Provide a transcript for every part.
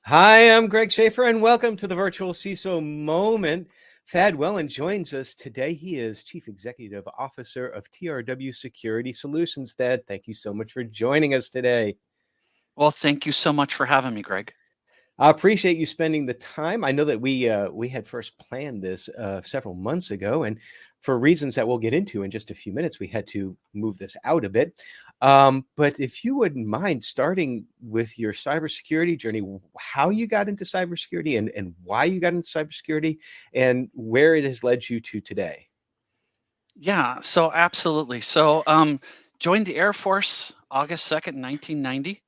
Hi, I'm Greg Schaefer, and welcome to the virtual CISO moment. Thad Wellin joins us today. He is Chief Executive Officer of TRW Security Solutions. Thad, thank you so much for joining us today. Well, thank you so much for having me, Greg. I appreciate you spending the time. I know that we had first planned this several months ago, and for reasons that we'll get into in just a few minutes, we had to move this out a bit. But if you wouldn't mind starting with your cybersecurity journey, how you got into cybersecurity and why you got into cybersecurity and where it has led you to today. Yeah, so absolutely. Joined the Air Force August 2nd, 1990.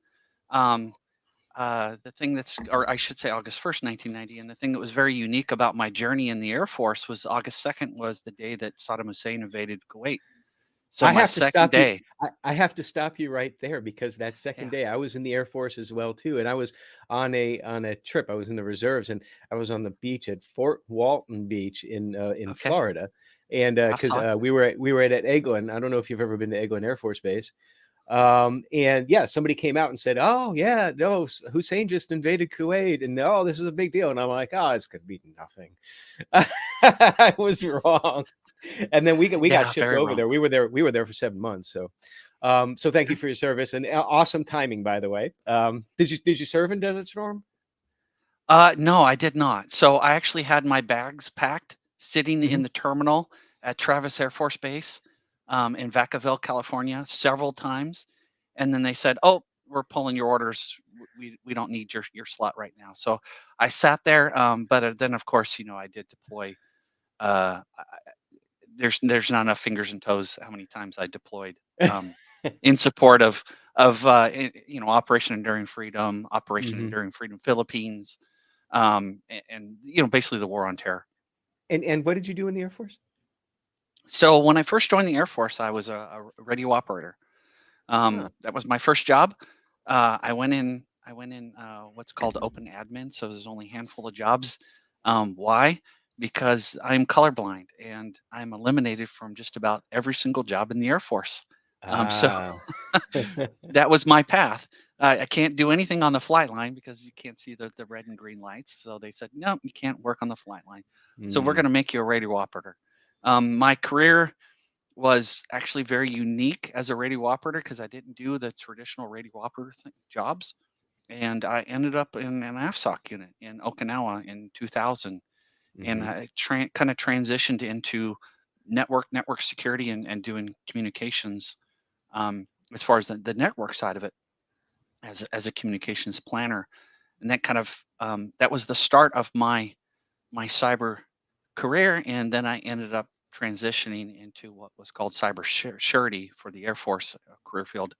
Um, the thing or I should say August 1st, 1990. And the thing that was very unique about my journey in the Air Force was August 2nd was the day that Saddam Hussein invaded Kuwait. So I my have to second stop you. day, I have to stop you right there because that second yeah, day I was in the Air Force as well too, and I was on a trip. I was in the reserves, and I was on the beach at Fort Walton Beach in okay, Florida, and I because saw it. we were at Eglin. I don't know if you've ever been to Eglin Air Force Base. And yeah, somebody came out and said, "Oh yeah, no, Hussein just invaded Kuwait, and oh, this is a big deal." And I'm like, "Oh, it's gonna be nothing." I was wrong. And then we got Yeah, shipped very over wrong. there. We were there for 7 months. So, so thank you for your service and awesome timing, by the way. Did you serve in Desert Storm? No, I did not. So I actually had my bags packed sitting Hmm. in the terminal at Travis Air Force Base in Vacaville, California, several times. And then they said, "Oh, we're pulling your orders. We don't need your slot right now." So I sat there, but then of course, I did deploy. There's not enough fingers and toes how many times I deployed in support of Operation Enduring Freedom, Operation Hmm. Enduring Freedom Philippines, and basically the war on terror. And what did you do in the Air Force? So when I first joined the Air Force, I was a radio operator. Ah, That was my first job. I went in what's called open admin, so there's only a handful of jobs. Why? Because I'm colorblind and I'm eliminated from just about every single job in the Air Force. So ah. that was my path. I can't do anything on the flight line because you can't see the red and green lights. So they said, no, you can't work on the flight line. So we're Mm, going to make you a radio operator. My career was actually very unique as a radio operator because I didn't do the traditional radio operator jobs. And I ended up in an AFSOC unit in Okinawa in 2000. And hmm. I kind of transitioned into network security and doing communications as far as the network side of it as a communications planner. And that was the start of my cyber career. And then I ended up transitioning into what was called cyber surety for the Air Force career field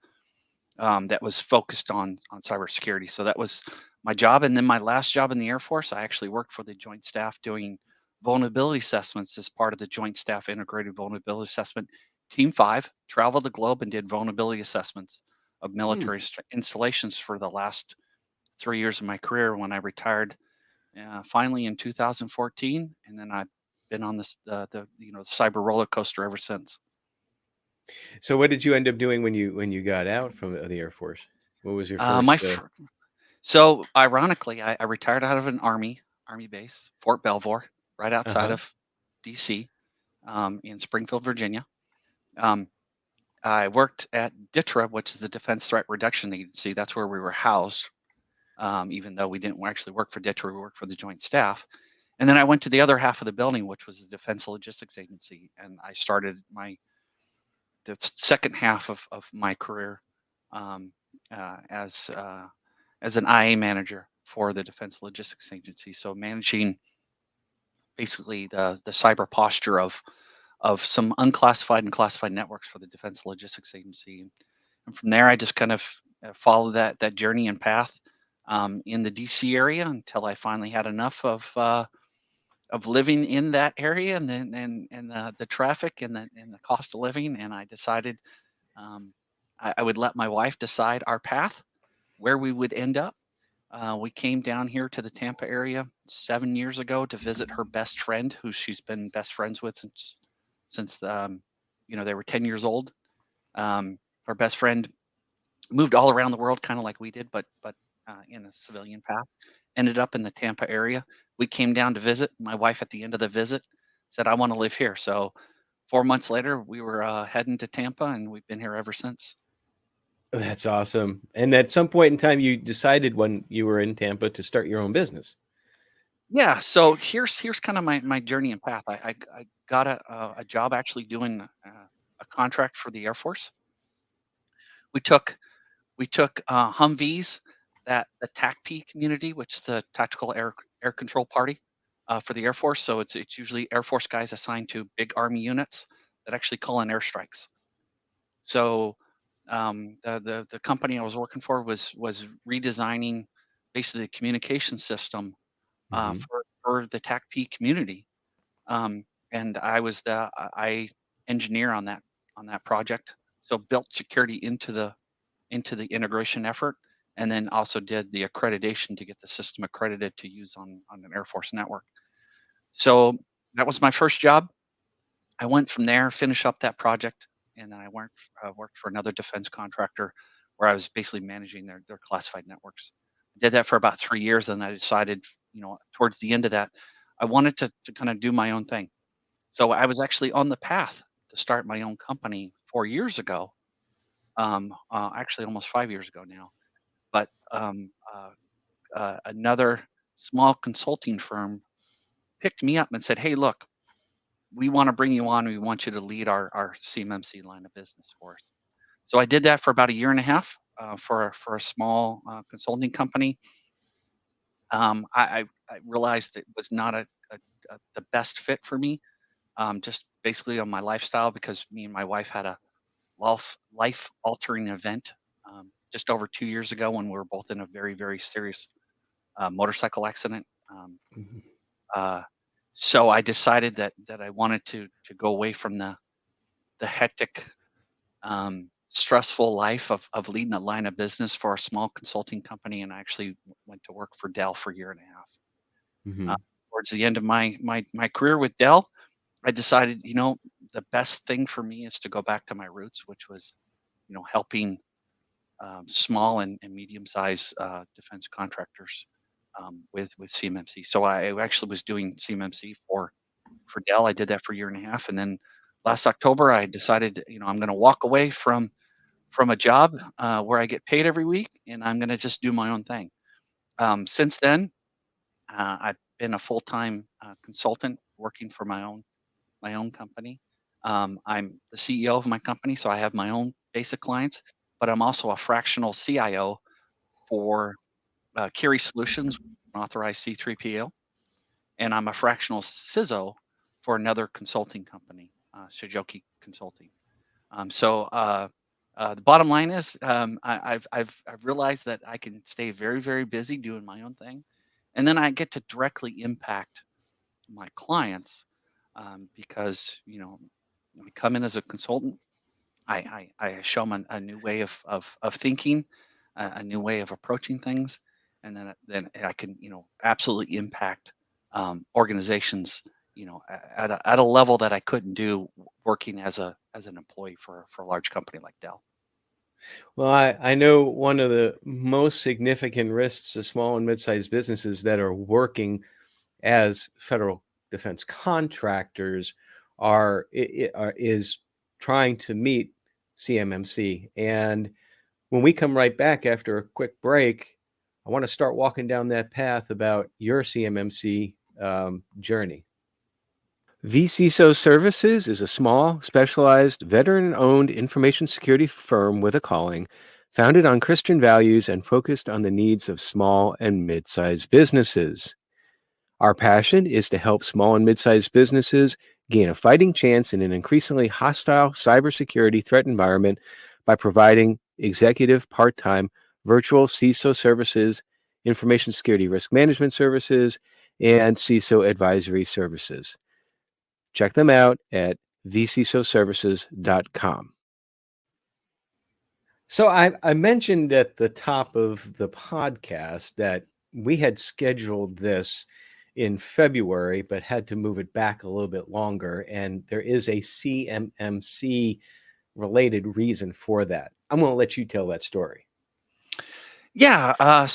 that was focused on cybersecurity. So that was my job. And then my last job in the Air Force, I actually worked for the Joint Staff doing vulnerability assessments as part of the Joint Staff Integrated Vulnerability Assessment. Team 5 traveled the globe and did vulnerability assessments of Hmm. military installations for the last 3 years of my career when I retired finally in 2014, and then I've been on the cyber roller coaster ever since. So what did you end up doing when you got out from the Air Force? What was your Uh, my first? fir- so ironically, I retired out of an army base, Fort Belvoir, right outside Uh-huh. of D.C. In Springfield, Virginia. Um, I worked at DITRA, which is the Defense Threat Reduction Agency. That's where we were housed. Even though we didn't actually work for DITRA, we worked for the Joint Staff. And then I went to the other half of the building, which was the Defense Logistics Agency, and I started the second half of my career um, uh, as uh, as an IA manager for the Defense Logistics Agency. So managing basically the cyber posture of some unclassified and classified networks for the Defense Logistics Agency. And from there, I just kind of followed that journey and path in the DC area until I finally had enough of living in that area and the traffic and the cost of living, and I decided um, I would let my wife decide our path, where we would end up. We came down here to the Tampa area 7 years ago to visit her best friend, who she's been best friends with since they were 10 years old. Her best friend moved all around the world, kind of like we did, but in a civilian path. Ended up in the Tampa area. We came down to visit. My wife, at the end of the visit, said, "I want to live here." So 4 months later, we were heading to Tampa, and we've been here ever since. That's awesome. And at some point in time, you decided when you were in Tampa to start your own business. Yeah. So here's kind of my journey and path. I got a job actually doing a contract for the Air Force. We took Humvees, that the TACP community, which is the Tactical Air Control Party, for the Air Force. So it's usually Air Force guys assigned to big Army units that actually call in airstrikes. So the company I was working for was redesigning basically the communication system Mhm. for the TACP community, and I was the engineer on that project. So built security into the integration effort, and then also did the accreditation to get the system accredited to use on an Air Force network. So that was my first job. I went from there, finish up that project, and then I worked for another defense contractor where I was basically managing their classified networks. I did that for about 3 years, and I decided, towards the end of that, I wanted to kind of do my own thing. So I was actually on the path to start my own company 4 years ago, actually almost 5 years ago now. But another small consulting firm picked me up and said, "Hey, look, we want to bring you on. We want you to lead our CMMC line of business for us." So I did that for about a year and a half for a small consulting company. I realized it was not the best fit for me, just basically on my lifestyle, because me and my wife had a life altering event just over 2 years ago when we were both in a very, very serious motorcycle accident. Mhm. Uh, so I decided that I wanted to go away from the hectic, stressful life of leading a line of business for a small consulting company, and I actually went to work for Dell for a year and a half. Uh, Mhm. Towards the end of my career with Dell, I decided, the best thing for me is to go back to my roots, which was, helping small and medium-sized defense contractors with CMMC. So I actually was doing CMMC for Dell. I did that for a year and a half, and then last October I decided, I'm going to walk away from a job where I get paid every week, and I'm going to just do my own thing. Since then, I've been a full-time consultant working for my own company. I'm the CEO of my company, so I have my own basic clients, but I'm also a fractional CIO for Carry Solutions, an authorized C3PO, and I'm a fractional CISO for another consulting company, Shijoki Consulting. The bottom line is, I've realized that I can stay very, very busy doing my own thing, and then I get to directly impact my clients, because I come in as a consultant. I show them a new way of thinking, a new way of approaching things, and then I can absolutely impact organizations at a level that I couldn't do working as an employee for a large company like Dell. Well, I know one of the most significant risks to small and mid-sized businesses that are working as federal defense contractors is trying to meet CMMC. And when we come right back after a quick break, I want to start walking down that path about your CMMC journey. vCISO Services is a small, specialized, veteran-owned information security firm with a calling, founded on Christian values and focused on the needs of small and mid-sized businesses. Our passion is to help small and mid-sized businesses gain a fighting chance in an increasingly hostile cybersecurity threat environment by providing executive part-time virtual CISO services, information security risk management services, and CISO advisory services. Check them out at vcisoservices.com. So I mentioned at the top of the podcast that we had scheduled this in February, but had to move it back a little bit longer. And there is a CMMC related reason for that. I'm going to let you tell that story. Yeah.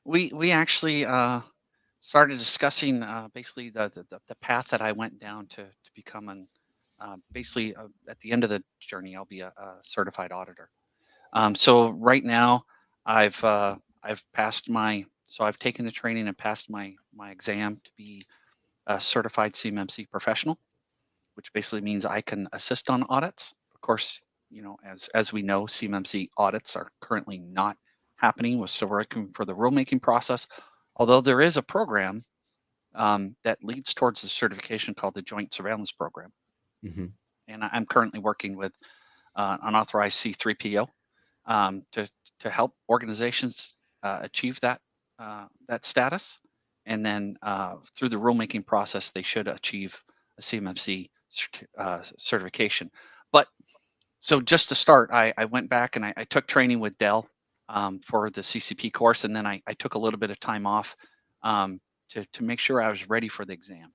We actually started discussing basically the path that I went down to become an basically at the end of the journey, I'll be a certified auditor. So right now, I've passed my so I've taken the training and passed my exam to be a certified CMMC professional, which basically means I can assist on audits. Of course, as we know, CMMC audits are currently not happening. We're still working for the rulemaking process, although there is a program that leads towards the certification called the Joint Surveillance Program, Hmm. and I'm currently working with an authorized C3PO to help organizations achieve that status, and then through the rulemaking process, they should achieve a CMMC certification. But so just to start, I went back and I took training with Dell for the CCP course, and then I took a little bit of time off to make sure I was ready for the exam.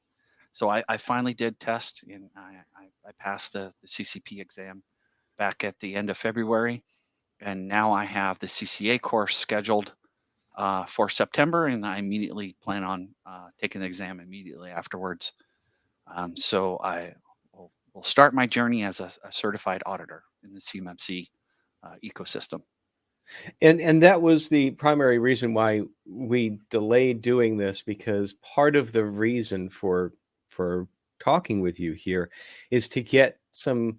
So I finally did test, and I passed the CCP exam back at the end of February, and now I have the CCA course scheduled for September, and I immediately plan on taking the exam immediately afterwards. So I will start my journey as a certified auditor in the CMMC ecosystem. And that was the primary reason why we delayed doing this, because part of the reason for talking with you here is to get some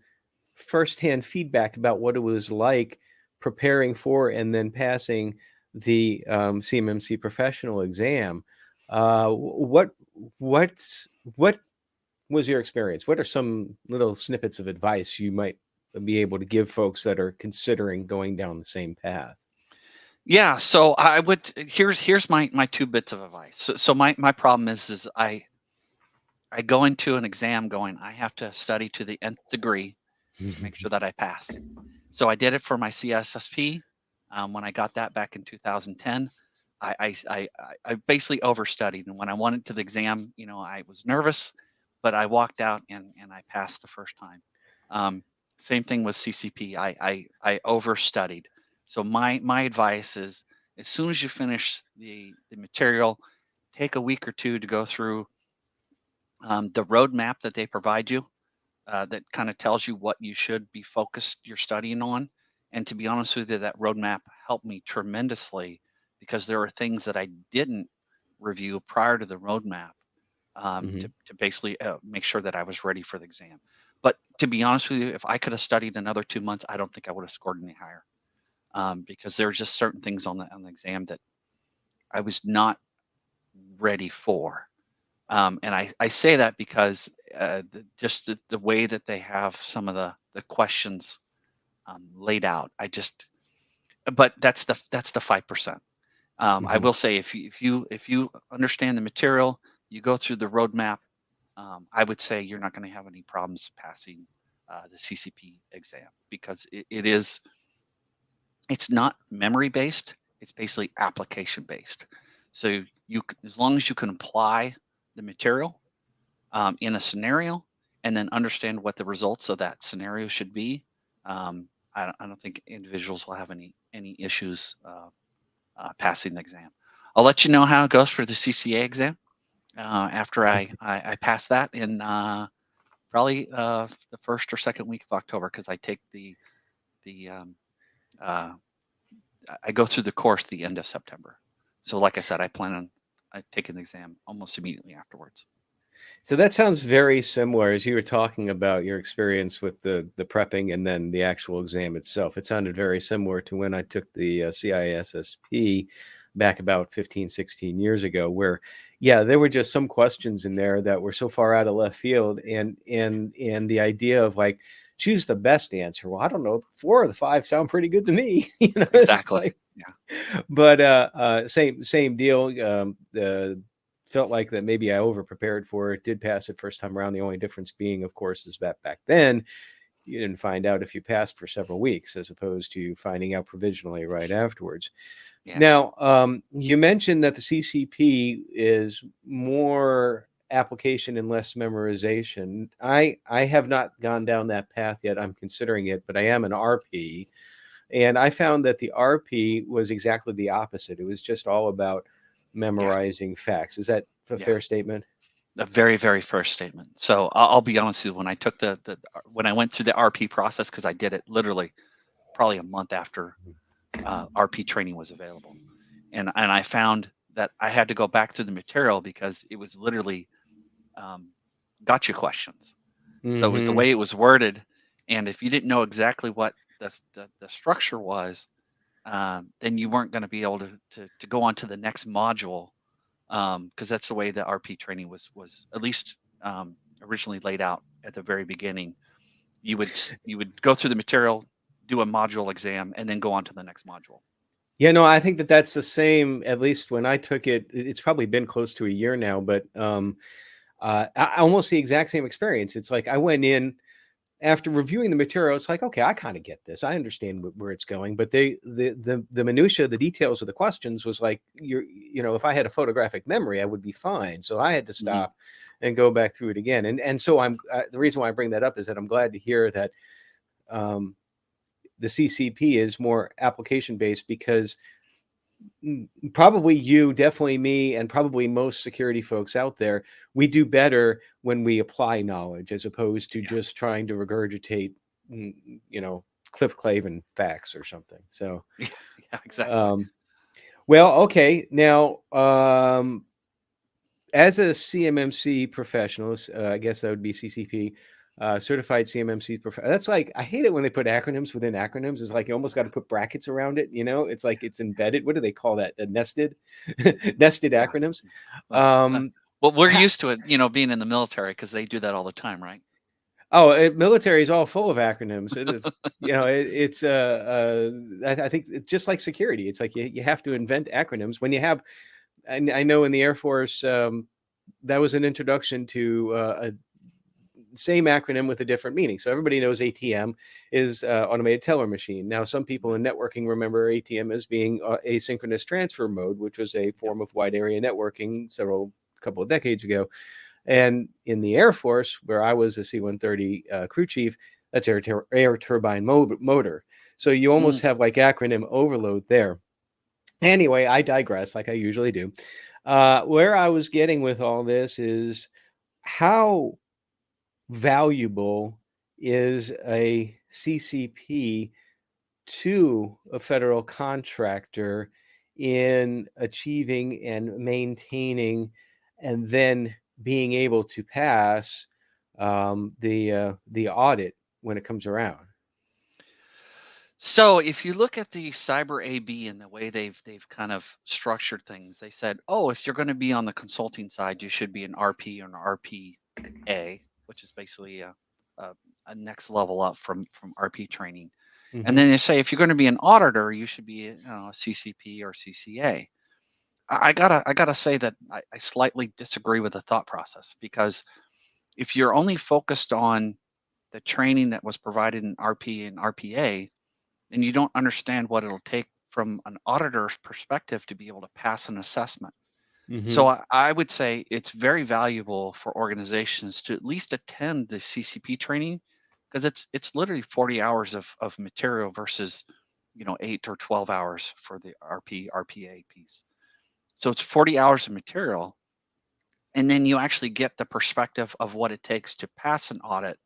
firsthand feedback about what it was like preparing for and then passing the CMMC professional exam. What was your experience? What are some little snippets of advice you might be able to give folks that are considering going down the same path? Yeah, so I would here's my two bits of advice. So my problem is I go into an exam going, I have to study to the nth degree to make sure that I pass. So I did it for my CSSP. When I got that back in 2010, I basically overstudied, and when I went into the exam, I was nervous, but I walked out and I passed the first time. Um, Same thing with CCP. I overstudied. So my advice is, as soon as you finish the material, take a week or two to go through the roadmap that they provide you, that kind of tells you what you should be focused your studying on. And to be honest with you, that roadmap helped me tremendously, because there are things that I didn't review prior to the roadmap, Mhm. to basically make sure that I was ready for the exam. But to be honest with you, if I could have studied another 2 months, I don't think I would have scored any higher, because there are just certain things on the exam that I was not ready for. And I say that because just the way that they have some of the questions laid out, but that's the 5%. I Mhm. will say, if you understand the material, you go through the roadmap, I would say you're not going to have any problems passing the CCP exam, because it's not memory based. It's basically application based. So as long as you can apply the material in a scenario, and then understand what the results of that scenario should be, I don't think individuals will have any issues passing the exam. I'll let you know how it goes for the CCA exam after I pass that in probably the first or second week of October, because I take the uh, I go through the course the end of September. So like I said, I plan on taking the exam almost immediately afterwards. So that sounds very similar as you were talking about your experience with the prepping and then the actual exam itself. It sounded very similar to when I took the CISSP back about 15, 16 years ago, where yeah, there were just some questions in there that were so far out of left field, and the idea of like choose the best answer. Well, I don't know, 4 of the 5 sound pretty good to me. It's Exactly. like, Yeah. but same deal. Felt like that maybe I over prepared for it. Did pass it first time around. The only difference being, of course, is that back then you didn't find out if you passed for several weeks, as opposed to finding out provisionally right afterwards. Yeah. Now, you mentioned that the CCP is more application and less memorization. I have not gone down that path yet. I'm considering it, but I am an RP. And I found that the RP was exactly the opposite. It was just all about Yeah. memorizing facts. Is that a Yeah. fair statement? The very, very first statement. So I'll be honest with you, when I took when I went through the RP process, because I did it literally probably a month after RP training was available, and I found that I had to go back through the material because it was literally gotcha questions. So it was the Mm-hmm. way it was worded, and if you didn't know exactly what the structure was, then you weren't going to be able to go on to the next module, because that's the way the RP training was at least originally laid out at the very beginning. You would go through the material, do a module exam, and then go on to the next module. Yeah, no, I think that that's the same. At least when I took it, it's probably been close to a year now, but almost the exact same experience. It's like I went in after reviewing the material. It's like, okay, I kind of get this. I understand where it's going, but the minutia, the details of the questions was like, if I had a photographic memory, I would be fine. So I had to Mm-hmm. stop and go back through it again. And so the reason why I bring that up is that I'm glad to hear that the CCP is more application based, because probably you, definitely me, and probably most security folks out there, we do better when we apply knowledge as opposed to Yeah. just trying to regurgitate, Cliff Clavin facts or something. So, Yeah. Yeah. Exactly. um, well, okay. Now, as a CMMC professional, I guess that would be CCP, certified CMMC professional. That's like, I hate it when they put acronyms within acronyms. It's like you almost got to put brackets around it. It's like it's embedded. What do they call that? Nested, nested Yeah. acronyms. Well, Um, well, we're ha- used to it, being in the military, because they do that all the time, right? Military is all full of acronyms. It's I think just like security, it's like you have to invent acronyms when you have. And I know in the Air Force, that was an introduction to a same acronym with a different meaning. So everybody knows ATM is automated teller machine. Now, some people in networking remember ATM as being asynchronous transfer mode, which was a Yep. form of wide area networking couple of decades ago. And in the Air Force, where I was a C-130 crew chief, that's air turbine motor. So you almost Mm. have like acronym overload there. Anyway, I digress, like I usually do. Where I was getting with all this is how valuable is a CCP to a federal contractor in achieving and maintaining and then being able to pass the audit when it comes around. So if you look at the cyber AB and the way they've kind of structured things, they said, oh, if you're going to be on the consulting side, you should be an RP or an RPA, which is basically a, a next level up from RP training. And Mm-hmm. then they say if you're going to be an auditor, you should be a CCP or CCA. I gotta say that I slightly disagree with the thought process, because if you're only focused on the training that was provided in RP and RPA, and you don't understand what it'll take from an auditor's perspective to be able to pass an assessment. Mm-hmm. So I would say it's very valuable for organizations to at least attend the CCP training, because it's literally 40 hours of material versus 8 or 12 hours for the RPA piece. So it's 40 hours of material, and then you actually get the perspective of what it takes to pass an audit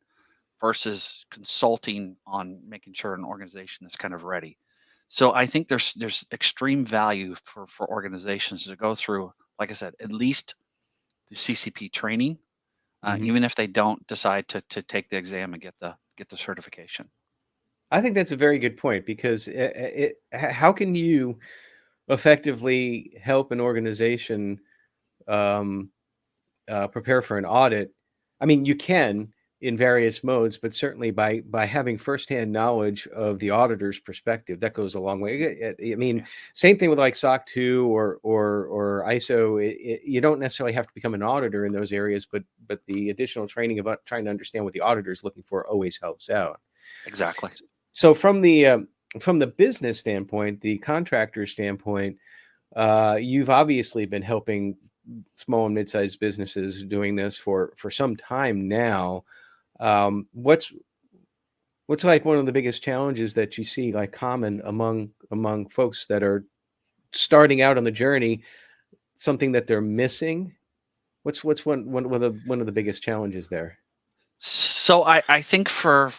versus consulting on making sure an organization is kind of ready. So I think there's extreme value for organizations to go through, like I said, at least the CCP training, Mm-hmm. even if they don't decide to take the exam and get the certification. I think that's a very good point, because how can you effectively help an organization um, prepare for an audit? I mean, you can in various modes, but certainly by having firsthand knowledge of the auditor's perspective, that goes a long way. I mean, Yeah, same thing with like SOC 2 or ISO. You don't necessarily have to become an auditor in those areas, but the additional training about trying to understand what the auditor is looking for always helps out. exactly. So from the business standpoint, the contractor standpoint, you've obviously been helping small and mid-sized businesses doing this for some time now. What's What's like one of the biggest challenges that you see like common among folks that are starting out on the journey, something that they're missing? What's one of the biggest challenges there? So I think for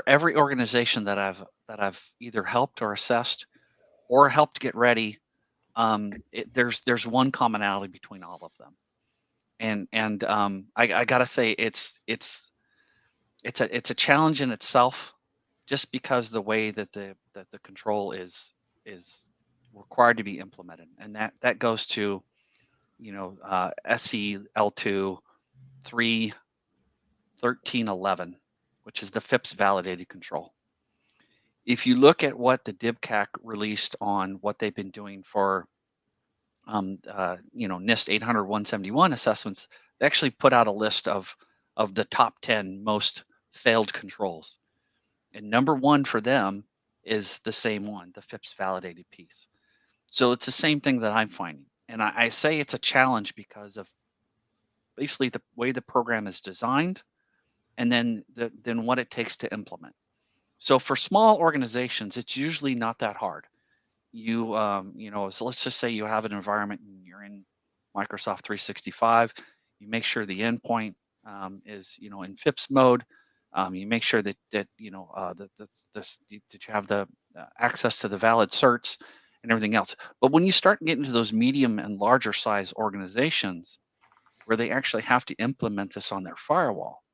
every organization that I've either helped or assessed or helped get ready, there's one commonality between all of them, and I gotta say it's a challenge in itself, just because the way that the control is required to be implemented, and that goes to SCL2 31311, which is the FIPS validated control. If you look at what the DIBCAC released on what they've been doing for NIST 800-171 assessments, they actually put out a list of the top 10 most failed controls. And number one for them is the same one, the FIPS validated piece. So it's the same thing that I'm finding. And I say it's a challenge because of basically the way the program is designed, and then what it takes to implement. So for small organizations, it's usually not that hard. So let's just say you have an environment and you're in Microsoft 365. You make sure the endpoint is in FIPS mode. You make sure that that you have the access to the valid certs and everything else. But when you start getting into those medium and larger size organizations where they actually have to implement this on their firewall,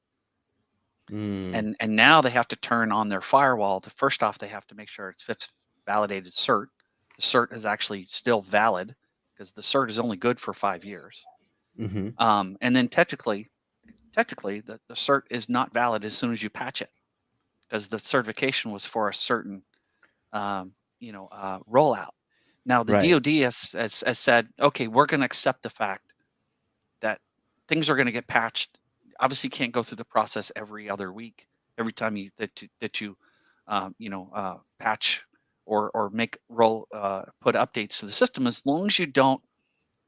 Mm, and now they have to turn on their firewall. First off, they have to make sure it's FIPS validated cert. The cert is actually still valid, because the cert is only good for 5 years. hmm And then technically, the cert is not valid as soon as you patch it, because the certification was for a certain rollout. Now the Right. DoD has said, okay, we're going to accept the fact that things are going to get patched. Obviously, you can't go through the process every other week, every time you patch or put updates to the system. As long as you don't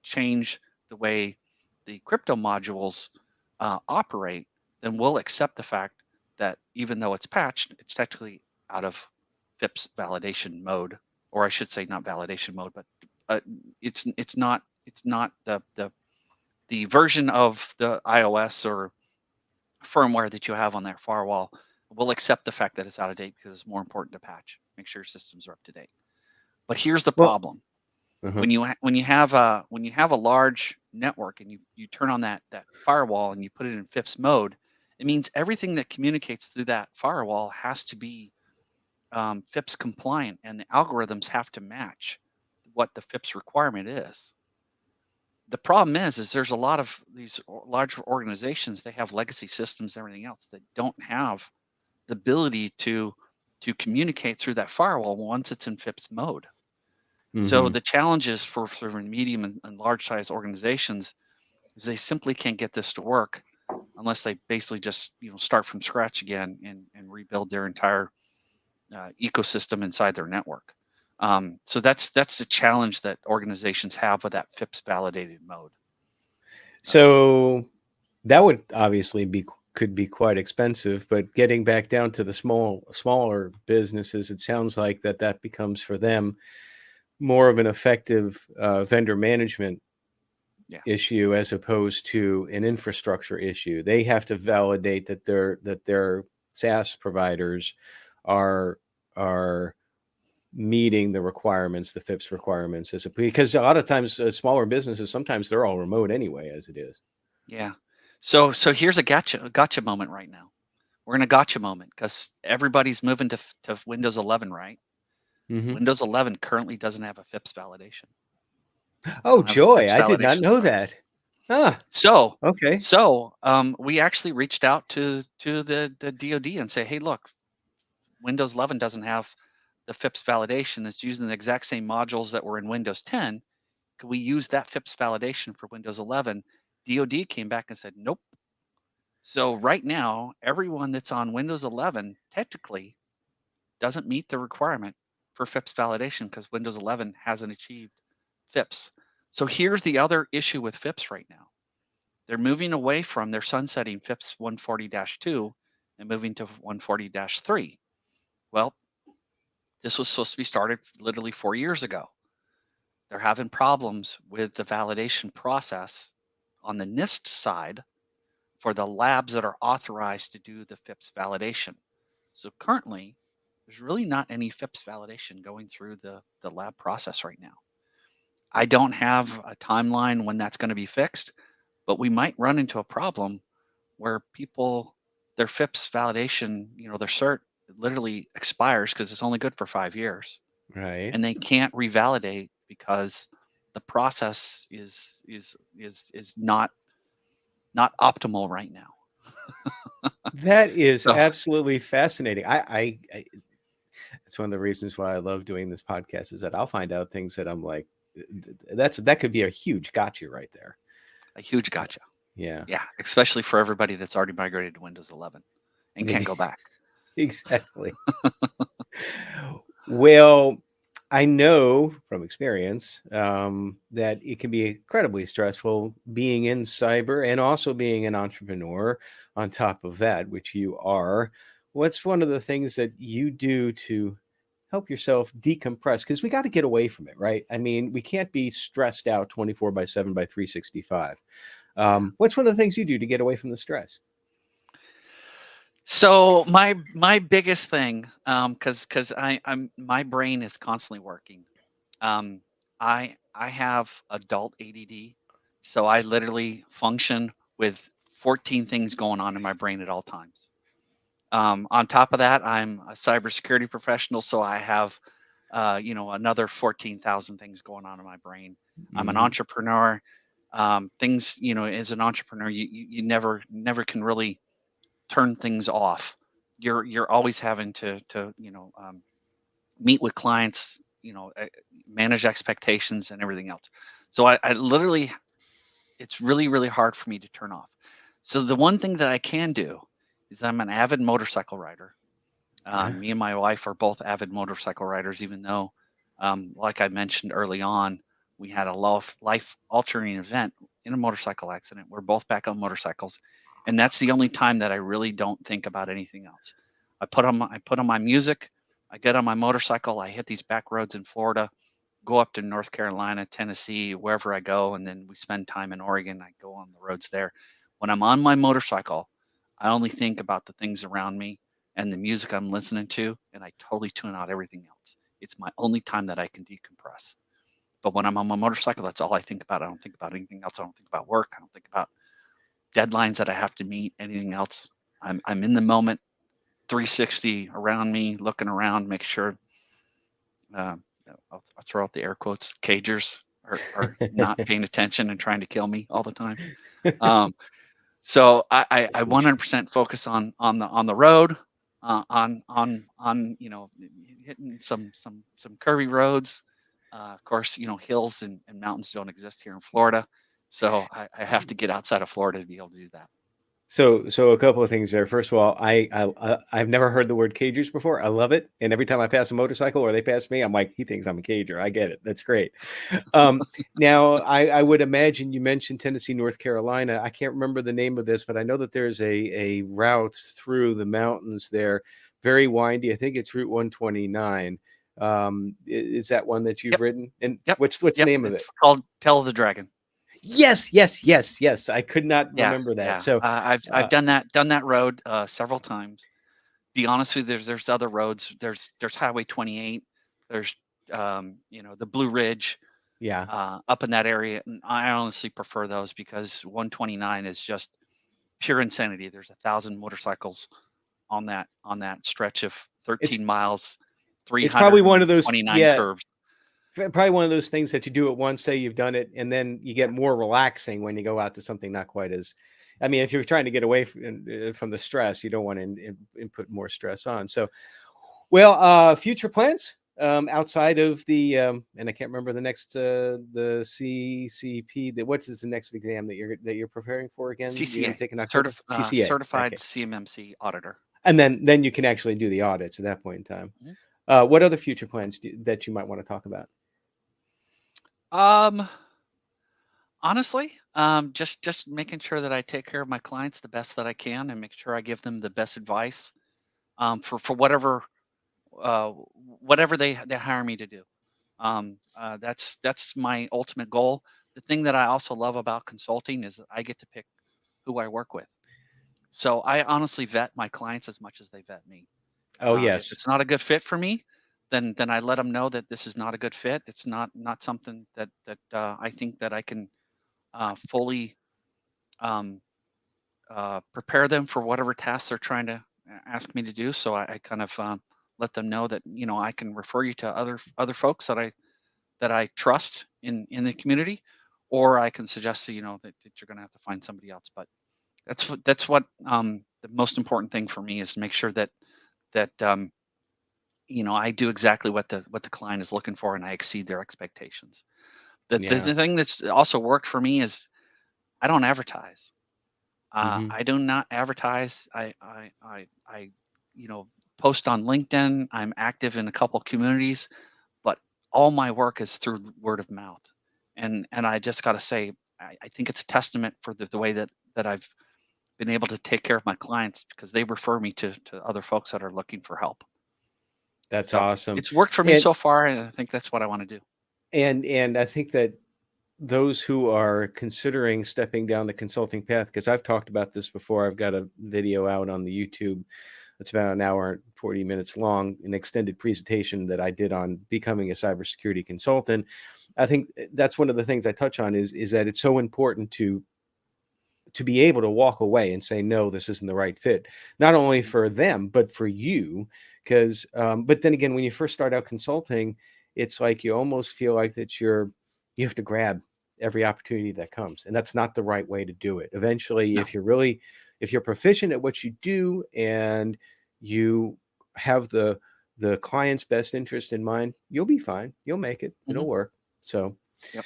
change the way the crypto modules operate, then we'll accept the fact that even though it's patched, it's technically out of FIPS validation mode, or I should say not validation mode, but it's not the version of the iOS or firmware that you have on that firewall. Will accept the fact that it's out of date, because it's more important to patch, make sure your systems are up to date. But here's the Well, problem: uh-huh. when you have a large network and you turn on that firewall and you put it in FIPS mode, it means everything that communicates through that firewall has to be FIPS compliant, and the algorithms have to match what the FIPS requirement is. The problem is there's a lot of these large organizations. They have legacy systems and everything else that don't have the ability to communicate through that firewall once it's in FIPS mode. So hmm the challenges for sort of medium and large size organizations is they simply can't get this to work unless they basically just start from scratch again and rebuild their entire ecosystem inside their network. So that's the challenge that organizations have with that FIPS validated mode. So that would obviously could be quite expensive, but getting back down to the smaller businesses, it sounds like that becomes for them more of an effective vendor management Yeah. issue as opposed to an infrastructure issue. They have to validate that their SaaS providers are meeting the requirements, the FIPS requirements, because a lot of times smaller businesses, sometimes they're all remote anyway, as it is. Yeah. So here's a gotcha moment right now. We're in a gotcha moment because everybody's moving to Windows 11, right? Hmm Windows 11 currently doesn't have a FIPS validation. They Oh, don't have a joy! FIPS I did not validation know cert. that. Ah, So okay. we actually reached out to the DoD and say, hey, look, Windows 11 doesn't have the FIPS validation. It's using the exact same modules that were in Windows 10. Could we use that FIPS validation for Windows 11? DoD came back and said, nope. So right now, everyone that's on Windows 11 technically doesn't meet the requirement for FIPS validation, because Windows 11 hasn't achieved FIPS. So here's the other issue with FIPS right now. They're moving away from, they're sunsetting FIPS 140-2 and moving to 140-3. Well, this was supposed to be started literally 4 years ago. They're having problems with the validation process on the NIST side for the labs that are authorized to do the FIPS validation. So currently, there's really not any FIPS validation going through the lab process right now. I don't have a timeline when that's going to be fixed, but we might run into a problem where their FIPS validation, their cert literally expires because it's only good for 5 years, Right. and they can't revalidate because the process is not optimal right now. That is So absolutely fascinating. It's one of the reasons why I love doing this podcast is that I'll find out things that I'm like, that could be a huge gotcha right there. a huge gotcha. Yeah. Yeah, especially for everybody that's already migrated to Windows 11 and can't go back. Exactly. Well, I know from experience that it can be incredibly stressful being in cyber and also being an entrepreneur on top of that, which you are. What's one of the things that you do to help yourself decompress? Because we got to get away from it, right? I mean, we can't be stressed out 24/7 by 365. What's one of the things you do to get away from the stress? So my biggest thing, because I'm my brain is constantly working. I have adult ADD, so I literally function with 14 things going on in my brain at all times. On top of that, I'm a cybersecurity professional, so I have, another 14,000 things going on in my brain. I'm an Mhm. entrepreneur. Things, as an entrepreneur, you never can really turn things off. You're always having to meet with clients, manage expectations and everything else. So I literally, it's really, really hard for me to turn off. So the one thing that I can do is I'm an avid motorcycle rider. Yeah. Me and my wife are both avid motorcycle riders, even though, like I mentioned early on, we had a life altering event in a motorcycle accident. We're both back on motorcycles. And that's the only time that I really don't think about anything else. I put on my music, I get on my motorcycle, I hit these back roads in Florida, go up to North Carolina, Tennessee, wherever I go, and then we spend time in Oregon. I go on the roads there. When I'm on my motorcycle, I only think about the things around me and the music I'm listening to, and I totally tune out everything else. It's my only time that I can decompress. But when I'm on my motorcycle, that's all I think about. I don't think about anything else. I don't think about work. I don't think about deadlines that I have to meet, anything else. I'm in the moment, 360 around me, looking around, make sure, uh, I'll throw out the air quotes, cagers are not paying attention and trying to kill me all the time. Um, So I 100% focus on the road, on hitting some curvy roads. Of course, hills and mountains don't exist here in Florida, so I have to get outside of Florida to be able to do that. So a couple of things there. First of all, I've never heard the word cagers before. I love it, and every time I pass a motorcycle or they pass me, I'm like, he thinks I'm a cager. I get it. That's great. Now, I would imagine you mentioned Tennessee, North Carolina. I can't remember the name of this, but I know that there's a route through the mountains there, very windy. I think it's Route 129. Is that one that you've Yep, ridden? And yep, what's the yep. name of it? It's called Tail of the Dragon. Yes, yes, yes, yes. I could not Yeah, remember that. yeah. So, I've uh, done that road several times. Be honest with you, there's other roads. There's Highway 28. There's the Blue Ridge yeah. up in that area, and I honestly prefer those because 129 is just pure insanity. There's 1,000 motorcycles on that stretch of It's 13 miles, It's probably one of those, 329 yeah, curves. probably one of those things that you do it once, say you've done it, and then you get Yeah. more relaxing when you go out to something not quite as. I mean, if you're trying to get away from the stress, you don't want to input more stress on. So, well, future plans outside of the and I can't remember the CCP. What's the next exam that you're preparing for again? You're going to CCA, take in October. CCA. Certified Okay, CMMC Auditor. and then you can actually do the audits at that point in time. Mhm. What other future plans that you might want to talk about? Um, Honestly, just making sure that I take care of my clients the best that I can and make sure I give them the best advice for whatever whatever they hire me to do. That's my ultimate goal. The thing that I also love about consulting is that I get to pick who I work with. So I honestly vet my clients as much as they vet me. Oh, If yes. it's not a good fit for me, then I let them know that this is not a good fit. It's not something that I think that I can fully um, prepare them for whatever tasks they're trying to ask me to do. So I kind of let them know that I can refer you to other folks that I trust in the community, or I can suggest that you're going to have to find somebody else. But that's what the most important thing for me is to make sure that I do exactly what the client is looking for and I exceed their expectations. The Yeah. thing that's also worked for me is I don't advertise. Hmm. I do not advertise. I post on LinkedIn. I'm active in a couple communities, but all my work is through word of mouth. And I just got to say, I think it's a testament for the way that I've been able to take care of my clients because they refer me to other folks that are looking for help. That's So awesome. it's worked for me And so far, and I think that's what I want to do. and I think that those who are considering stepping down the consulting path, because I've talked about this before, I've got a video out on the YouTube. It's about an hour and 40 minutes long, an extended presentation that I did on becoming a cybersecurity consultant. I think that's one of the things I touch on is that it's so important to be able to walk away and say, no, this isn't the right fit, not only Mhm. for them, but for you. Because, but then again, when you first start out consulting, it's like you almost feel like that you have to grab every opportunity that comes. And that's not the right way to do it. Eventually, No. if you're proficient at what you do and you have the client's best interest in mind, you'll be fine. You'll make it. Hmm. It'll work. So, Yep.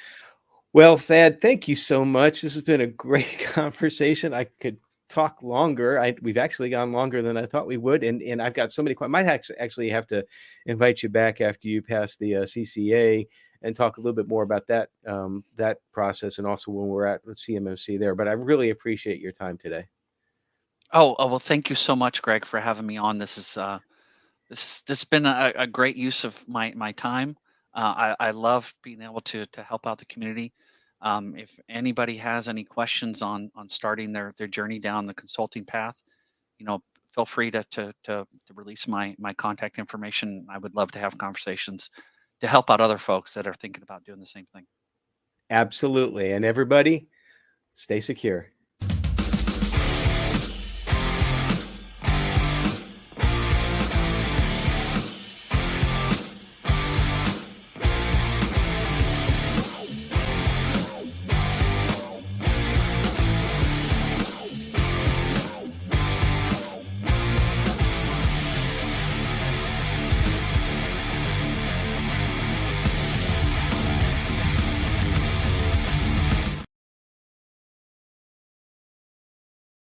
well, Thad, thank you so much. This has been a great conversation. I could talk longer. We've actually gone longer than I thought we would, and I've got so many questions. Might actually have to invite you back after you pass the CCA and talk a little bit more about that process, and also when we're at with CMMC there. But I really appreciate your time today. Oh, well, thank you so much, Greg, for having me on. This has been a great use of my time. I love being able to help out the community. If anybody has any questions on starting their journey down the consulting path, you know, feel free to release my contact information. I would love to have conversations to help out other folks that are thinking about doing the same thing. Absolutely, and everybody, stay secure.